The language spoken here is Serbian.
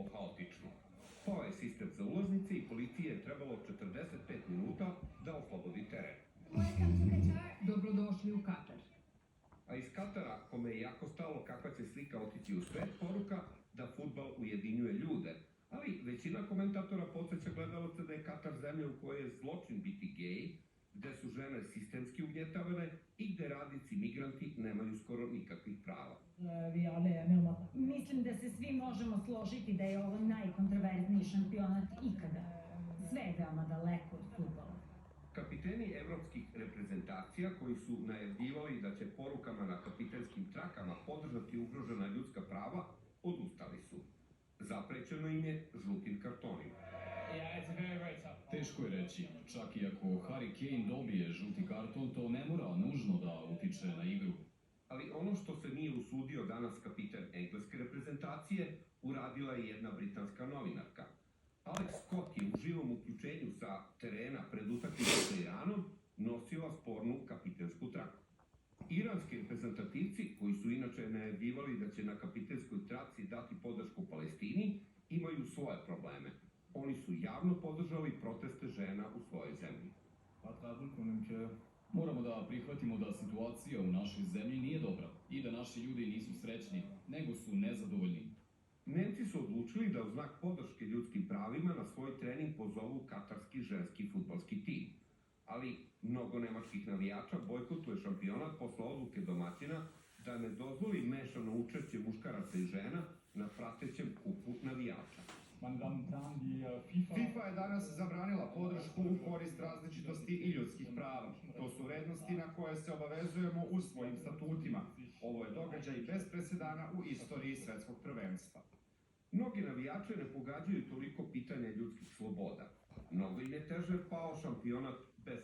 krenulo haotično. Pao je sistem za ulaznice i policiji je trebalo 45 minuta da oslobodi teren. Dobrodošli u Katar. A iz Katara, kome je jako stalo kakva će slika otići u svet, poruka da fudbal ujedinjuje ljude. Ali većina komentatora podsjeća gledalaca da je Katar zemlja u kojoj je zločin biti gej, gde su žene sistemski ugnjetavane i gde radnici migranti nemaju skoro nikakvih prava. Mislim da se svi možemo složiti da je ovo najkontroverzniji šampionat ikada. Sve je veoma daleko od fudbala. Kapiteni evropskih reprezentacija koji su najavljivali da će porukama na kapitenskim trakama podržati ugrožena ljudska prava, odustali su. Zaprećeno im je žutim kartonima. Teško je reći, čak i ako Harry Kane dobije žuti karton, to ne mora nužno da utiče na igru. Ali ono što se nije usudio danas kapiten engleske reprezentacije, uradila je jedna britanska novinarka. Alex Scott je u živom uključenju sa terena pred utakmicom sa Iranom nosila spornu kapitensku traku. Iranski reprezentativci, koji su inače najavljivali da će na kapitenskoj traci dati podršku Palestini, imaju svoje probleme. Oni su javno podržali proteste žena u svojoj zemlji. Moramo da prihvatimo da situacija u našoj zemlji nije dobra i da naši ljudi nisu srećni, nego su nezadovoljni. Nemci su odlučili da u znak podrške ljudskim pravima na svoj trening pozovu katarski ženski fudbalski tim. Ali mnogo nemačkih navijača bojkotuje šampionat posle odluke domaćina da ne dozvoli mešano učešće muškaraca i žena na pratećem kupu navijača. FIFA je danas zabranila podršku u korist različitosti i ljudskih prava. To su vrednosti na koje se obavezujemo u svojim statutima. Ovo je događaj bez presedana u istoriji svetskog prvenstva. Mnogi navijače ne pogađaju toliko pitanja ljudskih sloboda. Mnogo im je teže pao šampionat bez